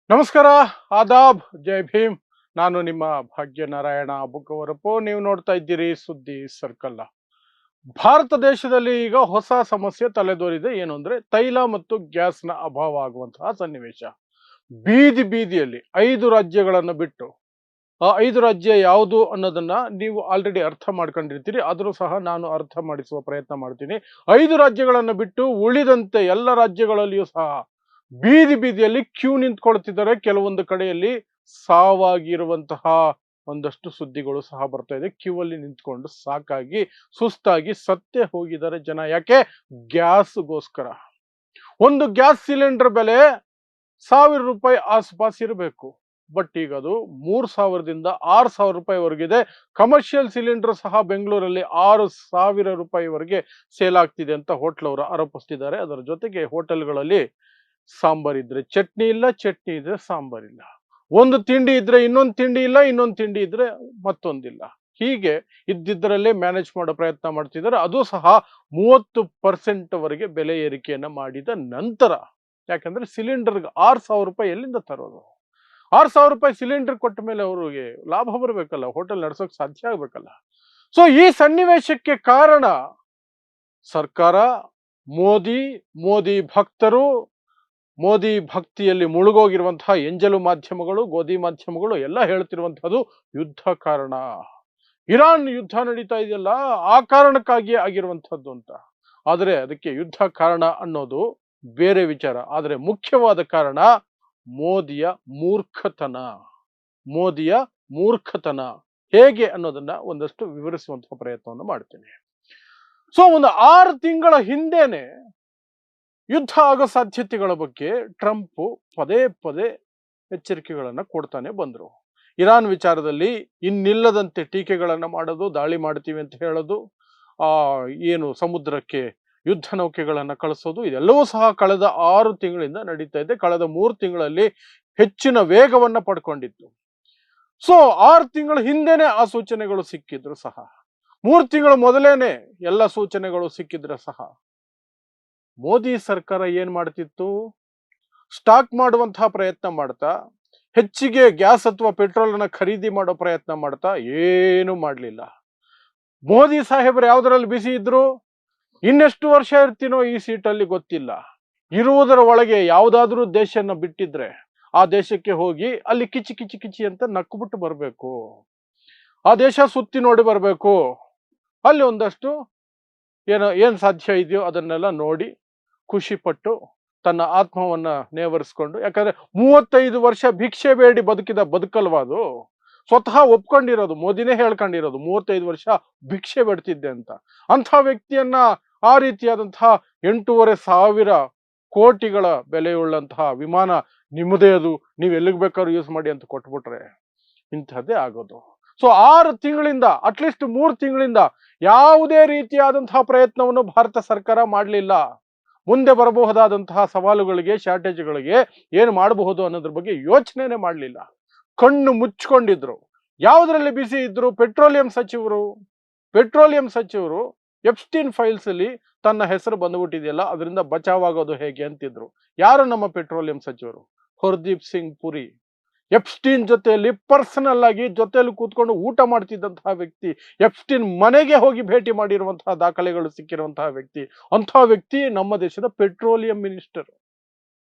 ನಮಸ್ಕಾರ, ಆದಾಬ್, ಜೈ ಭೀಮ್. ನಾನು ನಿಮ್ಮ ಭಾಗ್ಯನಾರಾಯಣ ಬುಕ್ಕವರಪ್ಪು. ನೀವು ನೋಡ್ತಾ ಇದ್ದೀರಿ ಸುದ್ದಿ ಸರ್ಕಲ್. ಭಾರತ ದೇಶದಲ್ಲಿ ಈಗ ಹೊಸ ಸಮಸ್ಯೆ ತಲೆದೋರಿದೆ. ಏನು ಅಂದ್ರೆ ತೈಲ ಮತ್ತು ಗ್ಯಾಸ್ನ ಅಭಾವ ಆಗುವಂತಹ ಸನ್ನಿವೇಶ. ಬೀದಿ ಬೀದಿಯಲ್ಲಿ 5 ರಾಜ್ಯಗಳನ್ನು ಬಿಟ್ಟು ಆ 5 ರಾಜ್ಯ ಯಾವುದು ಅನ್ನೋದನ್ನ ನೀವು ಆಲ್ರೆಡಿ ಅರ್ಥ ಮಾಡ್ಕೊಂಡಿರ್ತೀರಿ. ಆದರೂ ಸಹ ನಾನು ಅರ್ಥ ಮಾಡಿಸುವ ಪ್ರಯತ್ನ ಮಾಡ್ತೀನಿ. 5 ರಾಜ್ಯಗಳನ್ನು ಬಿಟ್ಟು ಉಳಿದಂತೆ ಎಲ್ಲ ರಾಜ್ಯಗಳಲ್ಲಿಯೂ ಸಹ ಬೀದಿ ಬೀದಿಯಲ್ಲಿ ಕ್ಯೂ ನಿಂತ್ಕೊಳ್ತಿದ್ದಾರೆ. ಕೆಲವೊಂದು ಕಡೆಯಲ್ಲಿ ಸಾವಾಗಿರುವಂತಹ ಒಂದಷ್ಟು ಸುದ್ದಿಗಳು ಸಹ ಬರ್ತಾ ಇದೆ. ಕ್ಯೂ ಅಲ್ಲಿ ನಿಂತ್ಕೊಂಡು ಸಾಕಾಗಿ ಸುಸ್ತಾಗಿ ಸತ್ತೇ ಹೋಗಿದ್ದಾರೆ ಜನ. ಯಾಕೆ? ಗ್ಯಾಸ್ಗೋಸ್ಕರ. ಒಂದು ಗ್ಯಾಸ್ ಸಿಲಿಂಡರ್ ಬೆಲೆ 1000 ರೂಪಾಯಿ ಆಸ್ಪಾಸ್ ಇರಬೇಕು. ಬಟ್ ಈಗ ಅದು 3000ದಿಂದ 6000 ರೂಪಾಯಿವರೆಗಿದೆ. ಕಮರ್ಷಿಯಲ್ ಸಿಲಿಂಡರ್ ಸಹ ಬೆಂಗಳೂರಲ್ಲಿ 6000 ರೂಪಾಯಿವರೆಗೆ ಸೇಲ್ ಆಗ್ತಿದೆ ಅಂತ ಹೋಟ್ಲ್ ಅವರು ಆರೋಪಿಸ್ತಿದ್ದಾರೆ. ಅದರ ಜೊತೆಗೆ ಹೋಟೆಲ್ಗಳಲ್ಲಿ ಸಾಂಬಾರ್ ಇದ್ರೆ ಚಟ್ನಿ ಇಲ್ಲ, ಚಟ್ನಿ ಇದ್ರೆ ಸಾಂಬಾರ್ ಇಲ್ಲ. ಒಂದು ತಿಂಡಿ ಇದ್ರೆ ಇನ್ನೊಂದು ತಿಂಡಿ ಇಲ್ಲ, ಇನ್ನೊಂದು ತಿಂಡಿ ಇದ್ರೆ ಮತ್ತೊಂದಿಲ್ಲ. ಹೀಗೆ ಇದ್ದಿದ್ದರಲ್ಲೇ ಮ್ಯಾನೇಜ್ ಮಾಡೋ ಪ್ರಯತ್ನ ಮಾಡ್ತಿದ್ದಾರೆ. ಅದು ಸಹ 30% ವರೆಗೆ ಬೆಲೆ ಏರಿಕೆಯನ್ನ ಮಾಡಿದ ನಂತರ. ಯಾಕಂದ್ರೆ ಸಿಲಿಂಡರ್ಗೆ 6000 ರೂಪಾಯಿ ಎಲ್ಲಿಂದ ತರೋದು? 6000 ರೂಪಾಯಿ ಸಿಲಿಂಡರ್ ಕೊಟ್ಟ ಮೇಲೆ ಅವರಿಗೆ ಲಾಭ ಬರಬೇಕಲ್ಲ, ಹೋಟೆಲ್ ನಡ್ಸೋಕ್ ಸಾಧ್ಯ ಆಗ್ಬೇಕಲ್ಲ. ಸೊ ಈ ಸನ್ನಿವೇಶಕ್ಕೆ ಕಾರಣ ಸರ್ಕಾರ, ಮೋದಿ, ಮೋದಿ ಭಕ್ತರು, ಮೋದಿ ಭಕ್ತಿಯಲ್ಲಿ ಮುಳುಗೋಗಿರುವಂತಹ ಎಂಜಲು ಮಾಧ್ಯಮಗಳು, ಗೋಧಿ ಮಾಧ್ಯಮಗಳು ಎಲ್ಲ ಹೇಳ್ತಿರುವಂತಹದ್ದು ಯುದ್ಧ ಕಾರಣ. ಇರಾನ್ ಯುದ್ಧ ನಡೀತಾ ಇದೆಯಲ್ಲ, ಆ ಕಾರಣಕ್ಕಾಗಿ ಆಗಿರುವಂತಹದ್ದು ಅಂತ. ಆದರೆ ಅದಕ್ಕೆ ಯುದ್ಧ ಕಾರಣ ಅನ್ನೋದು ಬೇರೆ ವಿಚಾರ. ಆದರೆ ಮುಖ್ಯವಾದ ಕಾರಣ ಮೋದಿಯ ಮೂರ್ಖತನ. ಮೋದಿಯ ಮೂರ್ಖತನ ಹೇಗೆ ಅನ್ನೋದನ್ನ ಒಂದಷ್ಟು ವಿವರಿಸುವಂತಹ ಪ್ರಯತ್ನವನ್ನು ಮಾಡ್ತೇನೆ. ಸೊ ಒಂದು 6 ತಿಂಗಳ ಹಿಂದೆನೆ ಯುದ್ಧ ಆಗೋ ಸಾಧ್ಯತೆಗಳ ಬಗ್ಗೆ ಟ್ರಂಪ್ ಪದೇ ಪದೇ ಎಚ್ಚರಿಕೆಗಳನ್ನ ಕೊಡ್ತಾನೆ ಬಂದ್ರು. ಇರಾನ್ ವಿಚಾರದಲ್ಲಿ ಇನ್ನಿಲ್ಲದಂತೆ ಟೀಕೆಗಳನ್ನ ಮಾಡೋದು, ದಾಳಿ ಮಾಡ್ತೀವಿ ಅಂತ ಹೇಳೋದು, ಆ ಏನು ಸಮುದ್ರಕ್ಕೆ ಯುದ್ಧ ನೌಕೆಗಳನ್ನ ಕಳಿಸೋದು, ಇದೆಲ್ಲವೂ ಸಹ ಕಳೆದ 6 ತಿಂಗಳಿಂದ ನಡೀತಾ ಇದೆ. ಕಳೆದ 3 ತಿಂಗಳಲ್ಲಿ ಹೆಚ್ಚಿನ ವೇಗವನ್ನ ಪಡ್ಕೊಂಡಿತ್ತು. ಸೊ 6 ತಿಂಗಳ ಹಿಂದೆನೆ ಆ ಸೂಚನೆಗಳು ಸಿಕ್ಕಿದ್ರು ಸಹ, 3 ತಿಂಗಳ ಮೊದಲೇನೆ ಎಲ್ಲ ಸೂಚನೆಗಳು ಸಿಕ್ಕಿದ್ರೆ ಸಹ ಮೋದಿ ಸರ್ಕಾರ ಏನ್ ಮಾಡ್ತಿತ್ತು? ಸ್ಟಾಕ್ ಮಾಡುವಂತಹ ಪ್ರಯತ್ನ ಮಾಡ್ತಾ, ಹೆಚ್ಚಿಗೆ ಗ್ಯಾಸ್ ಅಥವಾ ಪೆಟ್ರೋಲ್ ಅನ್ನ ಖರೀದಿ ಮಾಡೋ ಪ್ರಯತ್ನ ಮಾಡ್ತಾ ಏನು ಮಾಡ್ಲಿಲ್ಲ. ಮೋದಿ ಸಾಹೇಬರು ಯಾವ್ದ್ರಲ್ಲಿ ಬಿಸಿ ಇದ್ರು? ಇನ್ನೆಷ್ಟು ವರ್ಷ ಇರ್ತೀನೋ ಈ ಸೀಟಲ್ಲಿ ಗೊತ್ತಿಲ್ಲ. ಇರುವುದರ ಒಳಗೆ ಯಾವುದಾದ್ರೂ ದೇಶನ ಬಿಟ್ಟಿದ್ರೆ ಆ ದೇಶಕ್ಕೆ ಹೋಗಿ ಅಲ್ಲಿ ಕಿಚಿ ಕಿಚಿ ಕಿಚಿ ಅಂತ ನಕ್ಬಿಟ್ಟು ಬರ್ಬೇಕು. ಆ ದೇಶ ಸುತ್ತಿ ನೋಡಿ ಬರ್ಬೇಕು. ಅಲ್ಲಿ ಒಂದಷ್ಟು ಏನ್ ಸಾಧ್ಯ ಇದೆಯೋ ಅದನ್ನೆಲ್ಲ ನೋಡಿ ಖುಷಿ ಪಟ್ಟು ತನ್ನ ಆತ್ಮವನ್ನ ನೇವರಿಸ್ಕೊಂಡು. ಯಾಕಂದ್ರೆ 35 ವರ್ಷ ಭಿಕ್ಷೆ ಬೇಡಿ ಬದುಕಿದ ಬದುಕಲ್ವಾ ಅದು? ಸ್ವತಃ ಒಪ್ಕೊಂಡಿರೋದು, ಮೋದಿನೇ ಹೇಳ್ಕೊಂಡಿರೋದು 35 ವರ್ಷ ಭಿಕ್ಷೆ ಬೇಡ್ತಿದ್ದೆ ಅಂತ. ಅಂಥ ವ್ಯಕ್ತಿಯನ್ನ ಆ ರೀತಿಯಾದಂತಹ 8,500 ಕೋಟಿಗಳ ಬೆಲೆಯುಳ್ಳಂತಹ ವಿಮಾನ ನಿಮ್ಮದೇ, ಅದು ನೀವು ಎಲ್ಲಿಗೆ ಬೇಕಾದ್ರೂ ಯೂಸ್ ಮಾಡಿ ಅಂತ ಕೊಟ್ಬಿಟ್ರೆ ಇಂಥದ್ದೇ ಆಗೋದು. ಸೊ 6 ತಿಂಗಳಿಂದ, ಅಟ್ಲೀಸ್ಟ್ 3 ತಿಂಗಳಿಂದ ಯಾವುದೇ ರೀತಿಯಾದಂತಹ ಪ್ರಯತ್ನವನ್ನು ಭಾರತ ಸರ್ಕಾರ ಮಾಡಲಿಲ್ಲ. ಮುಂದೆ ಬರಬಹುದಾದಂತಹ ಸವಾಲುಗಳಿಗೆ, ಶಾರ್ಟೇಜ್ಗಳಿಗೆ ಏನು ಮಾಡಬಹುದು ಅನ್ನೋದ್ರ ಬಗ್ಗೆ ಯೋಚನೆನೇ ಮಾಡಲಿಲ್ಲ. ಕಣ್ಣು ಮುಚ್ಕೊಂಡಿದ್ರು. ಯಾವುದರಲ್ಲಿ ಬಿಸಿ ಇದ್ರು? ಪೆಟ್ರೋಲಿಯಂ ಸಚಿವರು ಎಪ್ಸ್ಟೀನ್ ಫೈಲ್ಸ್ ಅಲ್ಲಿ ತನ್ನ ಹೆಸರು ಬಂದ್ಬಿಟ್ಟಿದೆಯಲ್ಲ, ಅದರಿಂದ ಬಚಾವಾಗೋದು ಹೇಗೆ ಅಂತಿದ್ರು. ಯಾರು ನಮ್ಮ ಪೆಟ್ರೋಲಿಯಂ ಸಚಿವರು? ಹರ್ದೀಪ್ ಸಿಂಗ್ ಪುರಿ. ಎಪ್ಸ್ಟೀನ್ ಜೊತೆಯಲ್ಲಿ ಪರ್ಸನಲ್ ಆಗಿ ಜೊತೆಯಲ್ಲಿ ಕೂತ್ಕೊಂಡು ಊಟ ಮಾಡ್ತಿದ್ದಂತಹ ವ್ಯಕ್ತಿ, ಎಪ್ಸ್ಟೀನ್ ಮನೆಗೆ ಹೋಗಿ ಭೇಟಿ ಮಾಡಿರುವಂತಹ ದಾಖಲೆಗಳು ಸಿಕ್ಕಿರುವಂತಹ ವ್ಯಕ್ತಿ. ಅಂತಹ ವ್ಯಕ್ತಿ ನಮ್ಮ ದೇಶದ ಪೆಟ್ರೋಲಿಯಂ ಮಿನಿಸ್ಟರ್.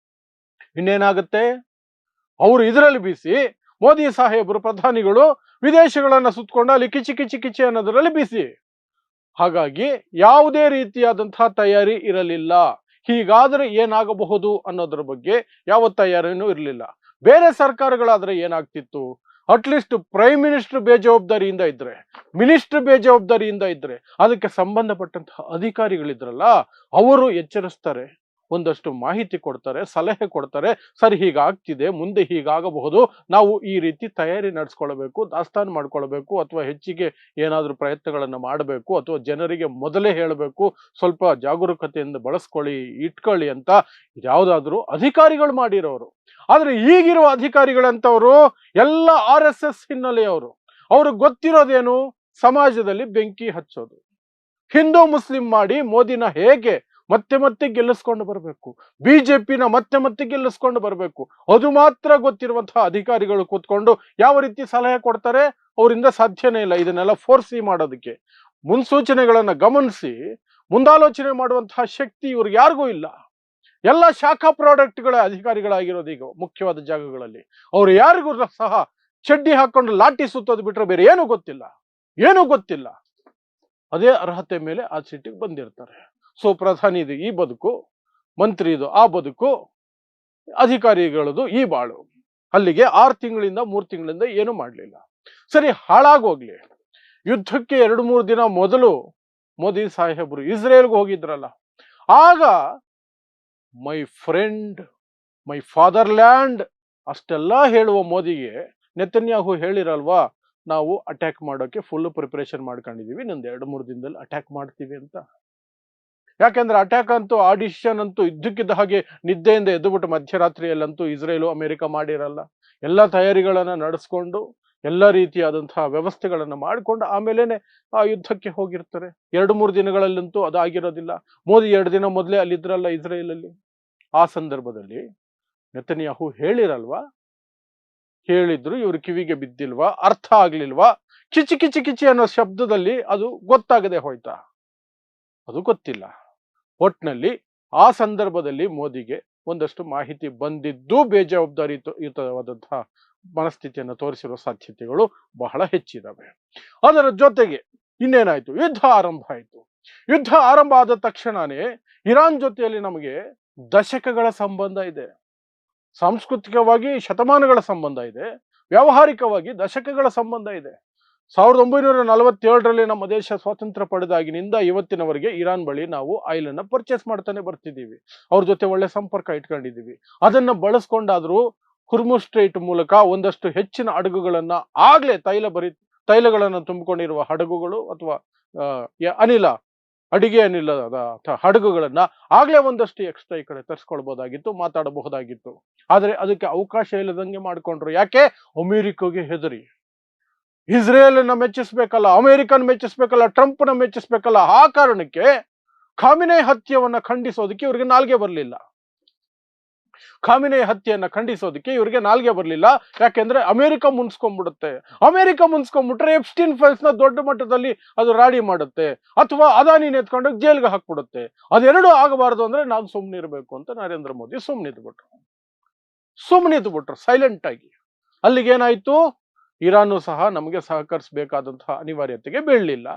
ಇನ್ನೇನಾಗುತ್ತೆ? ಅವರು ಇದರಲ್ಲಿ ಬಿಸಿ, ಮೋದಿ ಸಾಹೇಬರು ಪ್ರಧಾನಿಗಳು ವಿದೇಶಗಳನ್ನ ಸುತ್ತಕೊಂಡು ಅಲ್ಲಿ ಕಿಚಿ ಕಿಚಿ ಕಿಚಿ ಅನ್ನೋದ್ರಲ್ಲಿ ಬಿಸಿ. ಹಾಗಾಗಿ ಯಾವುದೇ ರೀತಿಯಾದಂತಹ ತಯಾರಿ ಇರಲಿಲ್ಲ. ಹೀಗಾದ್ರೆ ಏನಾಗಬಹುದು ಅನ್ನೋದ್ರ ಬಗ್ಗೆ ಯಾವ ತಯಾರಿನೂ ಇರಲಿಲ್ಲ. ಬೇರೆ ಸರ್ಕಾರಗಳಾದ್ರೆ ಏನಾಗ್ತಿತ್ತು? ಅಟ್ಲೀಸ್ಟ್ ಪ್ರೈಮ್ ಮಿನಿಸ್ಟರ್ ಬೇಜವಾಬ್ದಾರಿಯಿಂದ ಇದ್ರೆ, ಮಿನಿಸ್ಟರ್ ಬೇಜವಾಬ್ದಾರಿಯಿಂದ ಇದ್ರೆ, ಅದಕ್ಕೆ ಸಂಬಂಧಪಟ್ಟಂತಹ ಅಧಿಕಾರಿಗಳಿದ್ರಲ್ಲ, ಅವರು ಎಚ್ಚರಿಸ್ತಾರೆ, ಒಂದಷ್ಟು ಮಾಹಿತಿ ಕೊಡ್ತಾರೆ, ಸಲಹೆ ಕೊಡ್ತಾರೆ. ಸರಿ, ಹೀಗಾಗ್ತಿದೆ, ಮುಂದೆ ಹೀಗಾಗಬಹುದು, ನಾವು ಈ ರೀತಿ ತಯಾರಿ ನಡೆಸ್ಕೊಳ್ಬೇಕು, ದಾಸ್ತಾನು ಮಾಡ್ಕೊಳ್ಬೇಕು, ಅಥವಾ ಹೆಚ್ಚಿಗೆ ಏನಾದ್ರೂ ಪ್ರಯತ್ನಗಳನ್ನ ಮಾಡಬೇಕು, ಅಥವಾ ಜನರಿಗೆ ಮೊದಲೇ ಹೇಳಬೇಕು, ಸ್ವಲ್ಪ ಜಾಗರೂಕತೆಯಿಂದ ಬಳಸ್ಕೊಳ್ಳಿ, ಇಟ್ಕೊಳ್ಳಿ ಅಂತ ಯಾವ್ದಾದ್ರು ಅಧಿಕಾರಿಗಳು ಮಾಡಿರೋರು. ಆದ್ರೆ ಈಗಿರುವ ಅಧಿಕಾರಿಗಳಂತವ್ರು ಎಲ್ಲ RSS ಹಿನ್ನೆಲೆಯವರು. ಅವ್ರಿಗೆ ಗೊತ್ತಿರೋದೇನು? ಸಮಾಜದಲ್ಲಿ ಬೆಂಕಿ ಹಚ್ಚೋದು, ಹಿಂದೂ ಮುಸ್ಲಿಂ ಮಾಡಿ ಮೋದಿನ ಹೇಗೆ ಮತ್ತೆ ಮತ್ತೆ ಗೆಲ್ಲಿಸ್ಕೊಂಡು ಬರಬೇಕು, ಬಿಜೆಪಿನ ಮತ್ತೆ ಮತ್ತೆ ಗೆಲ್ಲಿಸ್ಕೊಂಡು ಬರಬೇಕು. ಅದು ಮಾತ್ರ ಗೊತ್ತಿರುವಂತಹ ಅಧಿಕಾರಿಗಳು ಕೂತ್ಕೊಂಡು ಯಾವ ರೀತಿ ಸಲಹೆ ಕೊಡ್ತಾರೆ, ಅವರಿಂದ ಸಾಧ್ಯನೇ ಇಲ್ಲ ಇದನ್ನೆಲ್ಲ ಫೋರ್ಸಿ ಮಾಡೋದಕ್ಕೆ. ಮುನ್ಸೂಚನೆಗಳನ್ನ ಗಮನಿಸಿ ಮುಂದಾಲೋಚನೆ ಮಾಡುವಂತಹ ಶಕ್ತಿ ಇವ್ರಿಗೆ ಯಾರಿಗೂ ಇಲ್ಲ. ಎಲ್ಲ ಶಾಖಾ ಪ್ರಾಡಕ್ಟ್ಗಳ ಅಧಿಕಾರಿಗಳಾಗಿರೋದು ಈಗ ಮುಖ್ಯವಾದ ಜಾಗಗಳಲ್ಲಿ. ಅವ್ರು ಯಾರಿಗೂ ಸಹ ಚಡ್ಡಿ ಹಾಕೊಂಡು ಲಾಠಿ ಸುತ್ತೋದು ಬಿಟ್ರೆ ಬೇರೆ ಏನೂ ಗೊತ್ತಿಲ್ಲ, ಏನೂ ಗೊತ್ತಿಲ್ಲ. ಅದೇ ಅರ್ಹತೆ ಮೇಲೆ ಆ ಸೀಟಿಗೆ ಬಂದಿರ್ತಾರೆ. ಸೊ ಪ್ರಧಾನಿದು ಈ ಬದುಕು, ಮಂತ್ರಿದು ಆ ಬದುಕು, ಅಧಿಕಾರಿಗಳದು ಈ ಬಾಳು. ಅಲ್ಲಿಗೆ 6 ತಿಂಗಳಿಂದ 3 ತಿಂಗಳಿಂದ ಏನು ಮಾಡಲಿಲ್ಲ. ಸರಿ, ಹಾಳಾಗೋಗ್ಲಿ. ಯುದ್ಧಕ್ಕೆ 2-3 ದಿನ ಮೊದಲು ಮೋದಿ ಸಾಹೇಬರು ಇಸ್ರೇಲ್ಗೆ ಹೋಗಿದ್ರಲ್ಲ, ಆಗ ಮೈ ಫ್ರೆಂಡ್, ಮೈ ಫಾದರ್ಲ್ಯಾಂಡ್ ಅಷ್ಟೆಲ್ಲ ಹೇಳುವ ಮೋದಿಗೆ ನೆತನ್ಯಾಹು ಹೇಳಿರಲ್ವಾ, ನಾವು ಅಟ್ಯಾಕ್ ಮಾಡೋಕೆ ಫುಲ್ ಪ್ರಿಪರೇಷನ್ ಮಾಡ್ಕೊಂಡಿದೀವಿ, ಇನ್ನೊಂದು 2-3 ದಿನದಲ್ಲಿ ಅಟ್ಯಾಕ್ ಮಾಡ್ತೀವಿ ಅಂತ. ಯಾಕೆಂದ್ರೆ ಅಟ್ಯಾಕ್ ಅಂತೂ, ಆಡಿಷನ್ ಅಂತೂ ಇದ್ದಕ್ಕಿದ್ದ ಹಾಗೆ ನಿದ್ದೆಯಿಂದ ಎದ್ದುಬಿಟ್ಟು ಮಧ್ಯರಾತ್ರಿಯಲ್ಲಂತೂ ಇಸ್ರೇಲು ಅಮೆರಿಕ ಮಾಡಿರಲ್ಲ. ಎಲ್ಲ ತಯಾರಿಗಳನ್ನ ನಡೆಸ್ಕೊಂಡು ಎಲ್ಲ ರೀತಿಯಾದಂತಹ ವ್ಯವಸ್ಥೆಗಳನ್ನ ಮಾಡಿಕೊಂಡು ಆಮೇಲೆನೆ ಆ ಯುದ್ಧಕ್ಕೆ ಹೋಗಿರ್ತಾರೆ. 2-3 ದಿನಗಳಲ್ಲಂತೂ ಅದಾಗಿರೋದಿಲ್ಲ. ಮೋದಿ 2 ದಿನ ಮೊದಲೇ ಅಲ್ಲಿದ್ರಲ್ಲ ಇಸ್ರೇಲಲ್ಲಿ. ಆ ಸಂದರ್ಭದಲ್ಲಿ ನೆತನ್ಯಾಹು ಹೇಳಿರಲ್ವಾ, ಹೇಳಿದ್ರು ಇವ್ರ ಕಿವಿಗೆ ಬಿದ್ದಿಲ್ವಾ, ಅರ್ಥ ಆಗ್ಲಿಲ್ವಾ, ಕಿಚಿ ಕಿಚಿ ಕಿಚಿ ಅನ್ನೋ ಶಬ್ದದಲ್ಲಿ ಅದು ಗೊತ್ತಾಗದೆ ಹೋಯ್ತಾ, ಅದು ಗೊತ್ತಿಲ್ಲ. ಒಟ್ನಲ್ಲಿ ಆ ಸಂದರ್ಭದಲ್ಲಿ ಮೋದಿಗೆ ಒಂದಷ್ಟು ಮಾಹಿತಿ ಬಂದಿದ್ದು ಬೇಜವಾಬ್ದಾರಿಯುತವಾದಂತಹ ಮನಸ್ಥಿತಿಯನ್ನು ತೋರಿಸಿರುವ ಸಾಧ್ಯತೆಗಳು ಬಹಳ ಹೆಚ್ಚಿದಾವೆ. ಅದರ ಜೊತೆಗೆ ಇನ್ನೇನಾಯ್ತು, ಯುದ್ಧ ಆರಂಭ ಆಯ್ತು. ಯುದ್ಧ ಆರಂಭ ಆದ ತಕ್ಷಣನೇ ಇರಾನ್ ಜೊತೆಯಲ್ಲಿ ನಮಗೆ ದಶಕಗಳ ಸಂಬಂಧ ಇದೆ. ಸಾಂಸ್ಕೃತಿಕವಾಗಿ ಶತಮಾನಗಳ ಸಂಬಂಧ ಇದೆ, ವ್ಯಾವಹಾರಿಕವಾಗಿ ದಶಕಗಳ ಸಂಬಂಧ ಇದೆ. 1947ರಲ್ಲಿ ನಮ್ಮ ದೇಶ ಸ್ವಾತಂತ್ರ್ಯ ಪಡೆದಾಗಿನಿಂದ ಇವತ್ತಿನವರೆಗೆ ಇರಾನ್ ಬಳಿ ನಾವು ಆಯಿಲ್ ಅನ್ನ ಪರ್ಚೇಸ್ ಮಾಡ್ತಾನೆ ಬರ್ತಿದ್ದೀವಿ. ಅವ್ರ ಜೊತೆ ಒಳ್ಳೆ ಸಂಪರ್ಕ ಇಟ್ಕೊಂಡಿದ್ದೀವಿ. ಅದನ್ನ ಬಳಸ್ಕೊಂಡಾದ್ರೂ ಹುರ್ಮುಜ್ ಸ್ಟ್ರೈಟ್ ಮೂಲಕ ಒಂದಷ್ಟು ಹೆಚ್ಚಿನ ಹಡಗುಗಳನ್ನ, ಆಗ್ಲೇ ತೈಲಗಳನ್ನು ತುಂಬಿಕೊಂಡಿರುವ ಹಡಗುಗಳು ಅಥವಾ ಅಡಿಗೆ ಅನಿಲದ ಹಡಗುಗಳನ್ನ ಆಗ್ಲೇ ಒಂದಷ್ಟು ಎಕ್ಸ್ಟ್ರಾ ಈ ಕಡೆ ತರಿಸ್ಕೊಳ್ಬಹುದಾಗಿತ್ತು, ಮಾತಾಡಬಹುದಾಗಿತ್ತು. ಆದ್ರೆ ಅದಕ್ಕೆ ಅವಕಾಶ ಇಲ್ಲದಂಗೆ ಮಾಡ್ಕೊಂಡ್ರು. ಯಾಕೆ? ಅಮೆರಿಕಗೆ ಹೆದರಿ. ಇಸ್ರೇಲನ್ನ ಮೆಚ್ಚಿಸ್ಬೇಕಲ್ಲ, ಅಮೆರಿಕನ್ ಮೆಚ್ಚಿಸ್ಬೇಕಲ್ಲ, ಟ್ರಂಪ್ನ ಮೆಚ್ಚಿಸ್ಬೇಕಲ್ಲ. ಆ ಕಾರಣಕ್ಕೆ ಖಾಮಿನೇ ಹತ್ಯೆಯನ್ನ ಖಂಡಿಸೋದಕ್ಕೆ ಇವ್ರಿಗೆ ನಾಲ್ಗೆ ಬರಲಿಲ್ಲ. ಖಾಮಿನೇ ಹತ್ಯೆಯನ್ನ ಖಂಡಿಸೋದಕ್ಕೆ ಇವರಿಗೆ ನಾಲ್ಗೆ ಬರಲಿಲ್ಲ. ಯಾಕೆಂದ್ರೆ ಅಮೆರಿಕ ಮುನ್ಸ್ಕೊಂಡ್ಬಿಡುತ್ತೆ. ಅಮೆರಿಕ ಮುನ್ಸ್ಕೊಂಡ್ಬಿಟ್ರೆ ಎಪ್ಸ್ಟೀನ್ ಫೈಲ್ಸ್ ನ ದೊಡ್ಡ ಮಟ್ಟದಲ್ಲಿ ಅದು ರಾಡಿ ಮಾಡುತ್ತೆ, ಅಥವಾ ಅದಾನಿ ಎತ್ಕೊಂಡು ಜೈಲ್ಗೆ ಹಾಕ್ಬಿಡುತ್ತೆ. ಅದೆರಡು ಆಗಬಾರದು ಅಂದ್ರೆ ನಾವು ಸುಮ್ಮನಿರ್ಬೇಕು ಅಂತ ನರೇಂದ್ರ ಮೋದಿ ಸುಮ್ಮನಿದ್ಬಿಟ್ರು ಸೈಲೆಂಟ್ ಆಗಿ. ಅಲ್ಲಿಗೇನಾಯ್ತು, ಇರಾನು ಸಹ ನಮಗೆ ಸಹಕರಿಸಬೇಕಾದಂತಹ ಅನಿವಾರ್ಯತೆಗೆ ಬೀಳಲಿಲ್ಲ.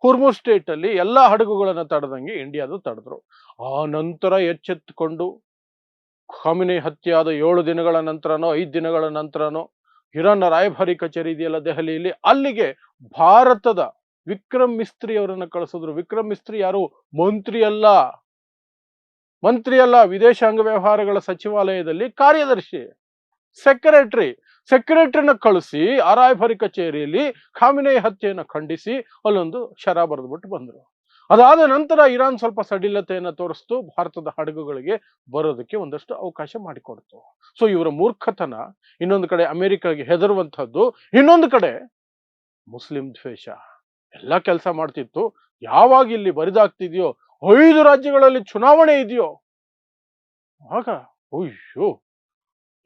ಹುರ್ಮುಜ್ ಸ್ಟೇಟ್ ಅಲ್ಲಿ ಎಲ್ಲಾ ಹಡಗುಗಳನ್ನ ತಡೆದಂಗೆ ಇಂಡಿಯಾದು ತಡೆದ್ರು. ಆ ನಂತರ ಎಚ್ಚೆತ್ತುಕೊಂಡು ಖಾಮಿನಿ ಹತ್ಯೆ ಆದ 7 ದಿನಗಳ ನಂತರನೋ 5 ದಿನಗಳ ನಂತರನೋ ಇರಾನ್ನ ರಾಯಭಾರಿ ಕಚೇರಿ ಇದೆಯಲ್ಲ ದೆಹಲಿಯಲ್ಲಿ, ಅಲ್ಲಿಗೆ ಭಾರತದ ವಿಕ್ರಮ್ ಮಿಸ್ತ್ರಿ ಅವರನ್ನ ಕಳಿಸಿದ್ರು. ವಿಕ್ರಮ್ ಮಿಸ್ತ್ರಿ ಯಾರು? ಮಂತ್ರಿ ಅಲ್ಲ, ವಿದೇಶಾಂಗ ವ್ಯವಹಾರಗಳ ಸಚಿವಾಲಯದಲ್ಲಿ ಕಾರ್ಯದರ್ಶಿ, ಸೆಕ್ರೆಟರಿನ ಕಳಿಸಿ ಆ ರಾಯಭಾರಿ ಕಚೇರಿಯಲ್ಲಿ ಖಾಮಿನಿ ಹತ್ಯೆಯನ್ನು ಖಂಡಿಸಿ ಅಲ್ಲೊಂದು ಶರ ಬರೆದ್ಬಿಟ್ಟು ಬಂದ್ರು. ಅದಾದ ನಂತರ ಇರಾನ್ ಸ್ವಲ್ಪ ಸಡಿಲತೆಯನ್ನು ತೋರಿಸ್ತು, ಭಾರತದ ಹಡಗುಗಳಿಗೆ ಬರೋದಕ್ಕೆ ಒಂದಷ್ಟು ಅವಕಾಶ ಮಾಡಿಕೊಡ್ತು. ಸೊ ಇವರ ಮೂರ್ಖತನ ಇನ್ನೊಂದು ಕಡೆ ಅಮೆರಿಕಾಗೆ ಹೆದರುವಂತಹದ್ದು, ಇನ್ನೊಂದು ಕಡೆ ಮುಸ್ಲಿಂ ದ್ವೇಷ ಎಲ್ಲ ಕೆಲಸ ಮಾಡ್ತಿತ್ತು. ಯಾವಾಗ ಇಲ್ಲಿ ಬರಿದಾಗ್ತಿದೆಯೋ 5 ರಾಜ್ಯಗಳಲ್ಲಿ ಚುನಾವಣೆ ಇದೆಯೋ ಆಗ ಅಯ್ಯೋ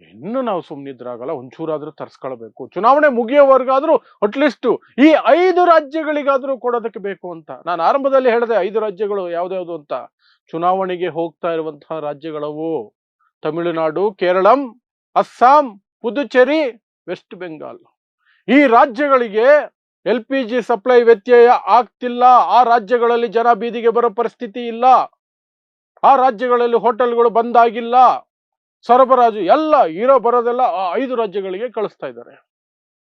ಇನ್ನು ನಾವು ಸುಮ್ಮನಿದ್ರಾಗಲ್ಲ, ಒಂಚೂರಾದ್ರೂ ತರ್ಸ್ಕೊಳ್ಬೇಕು, ಚುನಾವಣೆ ಮುಗಿಯೋವರೆಗಾದ್ರೂ ಅಟ್ಲೀಸ್ಟ್ ಈ 5 ರಾಜ್ಯಗಳಿಗಾದ್ರೂ ಕೊಡೋದಕ್ಕೆ ಬೇಕು ಅಂತ. ನಾನು ಆರಂಭದಲ್ಲಿ ಹೇಳಿದೆ 5 ರಾಜ್ಯಗಳು ಯಾವ್ದ್ಯಾವ್ದು ಅಂತ. ಚುನಾವಣೆಗೆ ಹೋಗ್ತಾ ಇರುವಂತಹ ರಾಜ್ಯಗಳವು ತಮಿಳುನಾಡು, ಕೇರಳಂ, ಅಸ್ಸಾಂ, ಪುದುಚೇರಿ, ವೆಸ್ಟ್ ಬೆಂಗಾಲ್. ಈ ರಾಜ್ಯಗಳಿಗೆ LPG ಸಪ್ಲೈ ವ್ಯತ್ಯಯ ಆಗ್ತಿಲ್ಲ. ಆ ರಾಜ್ಯಗಳಲ್ಲಿ ಜನ ಬೀದಿಗೆ ಬರೋ ಪರಿಸ್ಥಿತಿ ಇಲ್ಲ. ಆ ರಾಜ್ಯಗಳಲ್ಲಿ ಹೋಟೆಲ್ಗಳು ಬಂದಾಗಿಲ್ಲ. ಸರಬರಾಜು ಎಲ್ಲ ಬರೋದೆಲ್ಲ ಆ 5 ರಾಜ್ಯಗಳಿಗೆ ಕಳಿಸ್ತಾ ಇದ್ದಾರೆ.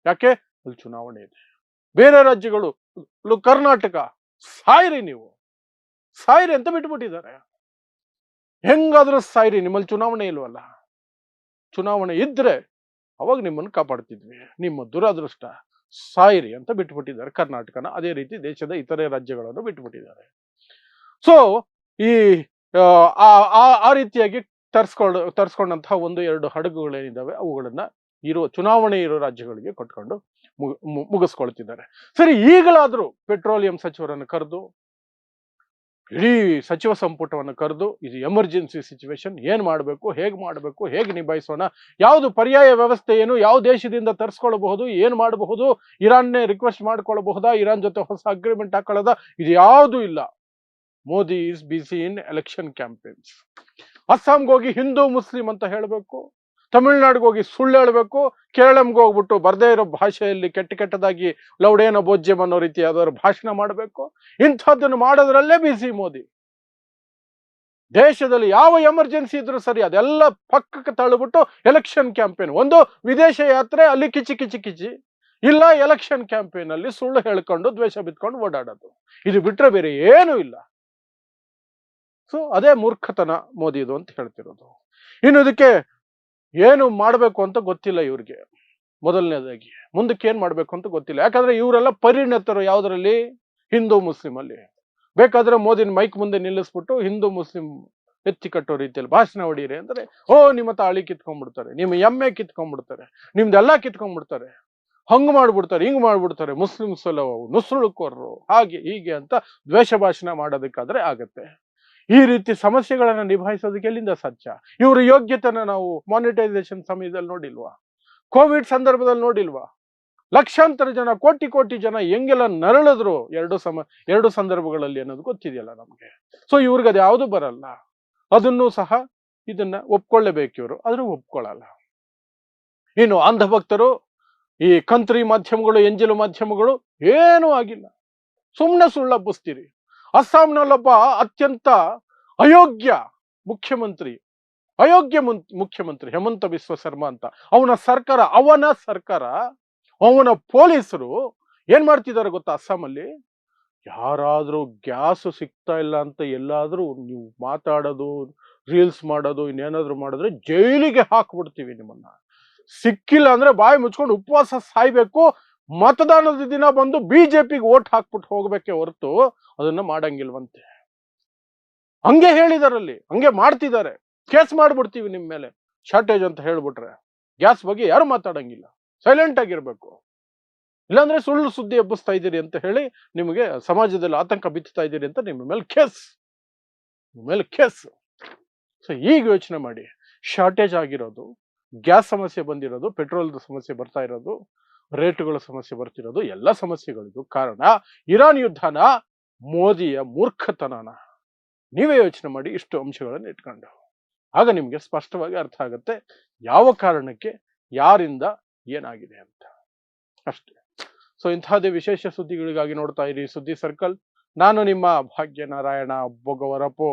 ಯಾಕೆ? ಅಲ್ಲಿ ಚುನಾವಣೆ ಇದೆ. ಬೇರೆ ರಾಜ್ಯಗಳು, ಕರ್ನಾಟಕ, ಸಾಯಿರಿ ಅಂತ ಬಿಟ್ಬಿಟ್ಟಿದ್ದಾರೆ. ಹೆಂಗಾದ್ರೂ ಸಾಯಿರಿ, ನಿಮ್ಮಲ್ಲಿ ಚುನಾವಣೆ ಇಲ್ವಲ್ಲ. ಚುನಾವಣೆ ಇದ್ರೆ ಅವಾಗ ನಿಮ್ಮನ್ನು ಕಾಪಾಡ್ತಿದ್ವಿ, ನಿಮ್ಮ ದುರದೃಷ್ಟ, ಸಾಯಿರಿ ಅಂತ ಬಿಟ್ಬಿಟ್ಟಿದ್ದಾರೆ ಕರ್ನಾಟಕನ. ಅದೇ ರೀತಿ ದೇಶದ ಇತರೆ ರಾಜ್ಯಗಳನ್ನು ಬಿಟ್ಬಿಟ್ಟಿದ್ದಾರೆ. ಸೊ ಈ ಆ ರೀತಿಯಾಗಿ ತರಿಸ್ಕೊಂಡಂತಹ 1-2 ಹಡಗುಗಳೇನಿದ್ದಾವೆ ಅವುಗಳನ್ನ ಚುನಾವಣೆ ಇರೋ ರಾಜ್ಯಗಳಿಗೆ ಕೊಟ್ಕೊಂಡು ಮುಗಿಸ್ಕೊಳ್ತಿದ್ದಾರೆ. ಸರಿ, ಈಗಲಾದ್ರೂ ಪೆಟ್ರೋಲಿಯಂ ಸಚಿವರನ್ನು ಕರೆದು ಇಡೀ ಸಚಿವ ಸಂಪುಟವನ್ನು ಕರೆದು ಇದು ಎಮರ್ಜೆನ್ಸಿ ಸಿಚುವೇಶನ್, ಏನ್ ಮಾಡಬೇಕು, ಹೇಗೆ ನಿಭಾಯಿಸೋಣ, ಯಾವುದು ಪರ್ಯಾಯ ವ್ಯವಸ್ಥೆ ಏನು, ಯಾವ ದೇಶದಿಂದ ತರಿಸ್ಕೊಳ್ಬಹುದು, ಏನ್ ಮಾಡಬಹುದು, ಇರಾನ್ನೇ ರಿಕ್ವೆಸ್ಟ್ ಮಾಡ್ಕೊಳ್ಬಹುದಾ, ಇರಾನ್ ಜೊತೆ ಹೊಸ ಅಗ್ರಿಮೆಂಟ್ ಹಾಕೊಳ್ಳೋದ, ಇದು ಯಾವುದೂ ಇಲ್ಲ. Modi is busy in election campaigns. ಅಸ್ಸಾಂಗೆ ಹೋಗಿ ಹಿಂದೂ ಮುಸ್ಲಿಂ ಅಂತ ಹೇಳಬೇಕು, ತಮಿಳ್ನಾಡಿಗೆ ಹೋಗಿ ಸುಳ್ಳು ಹೇಳಬೇಕು, ಕೇರಳಂಗೆ ಹೋಗ್ಬಿಟ್ಟು ಬರ್ದೇ ಇರೋ ಭಾಷೆಯಲ್ಲಿ ಕೆಟ್ಟದಾಗಿ ಲೌಡೇನ ಭೋಜ್ಯಂ ಅನ್ನೋ ರೀತಿ ಯಾವ್ದಾದ್ರು ಭಾಷಣ ಮಾಡಬೇಕು. ಇಂಥದ್ದನ್ನು ಮಾಡೋದ್ರಲ್ಲೇ ಬಿಸಿ ಮೋದಿ. ದೇಶದಲ್ಲಿ ಯಾವ ಎಮರ್ಜೆನ್ಸಿ ಇದ್ರೂ ಸರಿ ಅದೆಲ್ಲ ಪಕ್ಕಕ್ಕೆ ತಳ್ಳಿಬಿಟ್ಟು ಎಲೆಕ್ಷನ್ ಕ್ಯಾಂಪೇನ್, ಒಂದು ವಿದೇಶ ಯಾತ್ರೆ, ಅಲ್ಲಿ ಕಿಚಿ, ಇಲ್ಲ ಎಲೆಕ್ಷನ್ ಕ್ಯಾಂಪೇನ್ ಅಲ್ಲಿ ಸುಳ್ಳು ಹೇಳ್ಕೊಂಡು ದ್ವೇಷ ಬಿತ್ಕೊಂಡು ಓಡಾಡೋದು. ಇದು ಬಿಟ್ರೆ ಬೇರೆ ಏನೂ ಇಲ್ಲ. ಸೊ ಅದೇ ಮೂರ್ಖತನ ಮೋದಿದು ಅಂತ ಹೇಳ್ತಿರೋದು. ಇನ್ನು ಇದಕ್ಕೆ ಏನು ಮಾಡಬೇಕು ಅಂತ ಗೊತ್ತಿಲ್ಲ ಇವ್ರಿಗೆ. ಮೊದಲನೇದಾಗಿ ಮುಂದಕ್ಕೆ ಏನ್ ಮಾಡ್ಬೇಕು ಅಂತ ಗೊತ್ತಿಲ್ಲ. ಯಾಕಂದ್ರೆ ಇವರೆಲ್ಲ ಪರಿಣತರು ಯಾವುದರಲ್ಲಿ, ಹಿಂದೂ ಮುಸ್ಲಿಂ ಅಲ್ಲಿ. ಬೇಕಾದ್ರೆ ಮೋದಿನ ಮೈಕ್ ಮುಂದೆ ನಿಲ್ಲಿಸ್ಬಿಟ್ಟು ಹಿಂದೂ ಮುಸ್ಲಿಂ ಎತ್ತಿ ಕಟ್ಟೋ ರೀತಿಯಲ್ಲಿ ಭಾಷಣ ಹೊಡೀರಿ ಅಂದ್ರೆ, ನಿಮ್ಮ ತಾಳಿ ಕಿತ್ಕೊಂಡ್ಬಿಡ್ತಾರೆ, ನಿಮ್ಮ ಎಮ್ಮೆ ಕಿತ್ಕೊಂಡ್ಬಿಡ್ತಾರೆ, ನಿಮ್ದೆಲ್ಲ ಕಿತ್ಕೊಂಡ್ಬಿಡ್ತಾರೆ, ಹಂಗ್ ಮಾಡ್ಬಿಡ್ತಾರೆ, ಹಿಂಗ್ ಮಾಡ್ಬಿಡ್ತಾರೆ, ಮುಸ್ಲಿಮ್ಸ್ ಎಲ್ಲ ನುಸುಳುಕೋರ್ರು, ಹಾಗೆ ಹೀಗೆ ಅಂತ ದ್ವೇಷ ಭಾಷಣ ಮಾಡೋದಕ್ಕಾದ್ರೆ ಆಗತ್ತೆ. ಈ ರೀತಿ ಸಮಸ್ಯೆಗಳನ್ನ ನಿಭಾಯಿಸೋದಕ್ಕೆ ಎಲ್ಲಿಂದ ಸಾಧ್ಯ? ಇವರ ಯೋಗ್ಯತೆನ ನಾವು ಮಾನಿಟೈಸೇಷನ್ ಸಮಯದಲ್ಲಿ ನೋಡಿಲ್ವಾ? ಕೋವಿಡ್ ಸಂದರ್ಭದಲ್ಲಿ ನೋಡಿಲ್ವಾ? ಲಕ್ಷಾಂತರ ಜನ, ಕೋಟಿ ಜನ ಹೆಂಗೆಲ್ಲ ನರಳಿದ್ರು ಎರಡು ಸಂದರ್ಭಗಳಲ್ಲಿ ಅನ್ನೋದು ಗೊತ್ತಿದೆಯಲ್ಲ ನಮ್ಗೆ. ಸೊ ಇವ್ರಿಗೆ ಅದು ಯಾವುದು ಬರಲ್ಲ. ಅದನ್ನು ಸಹ ಇದನ್ನ ಒಪ್ಕೊಳ್ಳೇಬೇಕು ಇವರು, ಆದ್ರೂ ಒಪ್ಕೊಳ್ಳಲ್ಲ. ಇನ್ನು ಅಂಧಭಕ್ತರು, ಈ ಕಂತ್ರಿ ಮಾಧ್ಯಮಗಳು, ಎಂಜಲು ಮಾಧ್ಯಮಗಳು ಏನೂ ಆಗಿಲ್ಲ, ಸುಮ್ಮನೆ ಸುಳ್ಳಬ್ಬಿಸ್ತೀರಿ. ಅಸ್ಸಾಂನಲ್ಲೊಬ್ಬ ಅತ್ಯಂತ ಅಯೋಗ್ಯ ಮುಖ್ಯಮಂತ್ರಿ ಹೇಮಂತ ಬಿಸ್ವ ಶರ್ಮಾ ಅಂತ, ಅವನ ಸರ್ಕಾರ, ಅವನ ಪೊಲೀಸರು ಏನ್ ಮಾಡ್ತಿದ್ದಾರೆ ಗೊತ್ತಾ? ಅಸ್ಸಾಮಲ್ಲಿ ಯಾರಾದ್ರೂ ಗ್ಯಾಸ್ ಸಿಗ್ತಾ ಇಲ್ಲ ಅಂತ ಎಲ್ಲಾದ್ರೂ ನೀವು ಮಾತಾಡೋದು, ರೀಲ್ಸ್ ಮಾಡೋದು, ಇನ್ನೇನಾದ್ರೂ ಮಾಡಿದ್ರೆ ಜೈಲಿಗೆ ಹಾಕ್ಬಿಡ್ತೀವಿ ನಿಮ್ಮನ್ನ. ಸಿಕ್ಕಿಲ್ಲ ಅಂದ್ರೆ ಬಾಯಿ ಮುಚ್ಕೊಂಡು ಉಪವಾಸ ಸಾಯ್ಬೇಕು, ಮತದಾನದ ದಿನ ಬಂದು ಬಿಜೆಪಿಗೆ ವೋಟ್ ಹಾಕ್ಬಿಟ್ಟು ಹೋಗ್ಬೇಕೆ ಹೊರತು ಅದನ್ನ ಮಾಡಂಗಿಲ್ವಂತೆ. ಹಂಗೆ ಹೇಳಿದಾರಲ್ಲಿ, ಹಂಗೆ ಮಾಡ್ತಿದ್ದಾರೆ. ಕೇಸ್ ಮಾಡ್ಬಿಡ್ತೀವಿ ನಿಮ್ ಮೇಲೆ ಶಾರ್ಟೇಜ್ ಅಂತ ಹೇಳ್ಬಿಟ್ರೆ. ಗ್ಯಾಸ್ ಬಗ್ಗೆ ಯಾರು ಮಾತಾಡಂಗಿಲ್ಲ, ಸೈಲೆಂಟ್ ಆಗಿರ್ಬೇಕು. ಇಲ್ಲಾಂದ್ರೆ ಸುಳ್ಳು ಸುದ್ದಿ ಎಬ್ಬಿಸ್ತಾ ಇದ್ದೀರಿ ಅಂತ ಹೇಳಿ ನಿಮಗೆ ಸಮಾಜದಲ್ಲಿ ಆತಂಕ ಬಿತ್ತಾ ಇದ್ದೀರಿ ಅಂತ ನಿಮ್ಮ ಮೇಲೆ ಕೇಸ್. ಸೊ ಈಗ ಯೋಚನೆ ಮಾಡಿ, ಶಾರ್ಟೇಜ್ ಆಗಿರೋದು, ಗ್ಯಾಸ್ ಸಮಸ್ಯೆ ಬಂದಿರೋದು, ಪೆಟ್ರೋಲ್ ಸಮಸ್ಯೆ ಬರ್ತಾ ಇರೋದು, ರೇಟುಗಳ ಸಮಸ್ಯೆ ಬರ್ತಿರೋದು, ಎಲ್ಲ ಸಮಸ್ಯೆಗಳಿಗೂ ಕಾರಣ ಇರಾನ್ ಯುದ್ಧನ, ಮೋದಿಯ ಮೂರ್ಖತನನ. ನೀವೇ ಯೋಚನೆ ಮಾಡಿ ಇಷ್ಟು ಅಂಶಗಳನ್ನು ಇಟ್ಕೊಂಡು. ಆಗ ನಿಮ್ಗೆ ಸ್ಪಷ್ಟವಾಗಿ ಅರ್ಥ ಆಗುತ್ತೆ ಯಾವ ಕಾರಣಕ್ಕೆ, ಯಾರಿಂದ ಏನಾಗಿದೆ ಅಂತ ಅಷ್ಟೇ. ಸೊ ಇಂತಹದೇ ವಿಶೇಷ ಸುದ್ದಿಗಳಿಗಾಗಿ ನೋಡ್ತಾ ಇರಿ ಸುದ್ದಿ ಸರ್ಕಲ್. ನಾನು ನಿಮ್ಮ ಭಾಗ್ಯನಾರಾಯಣ ಬೊಗವರಪು.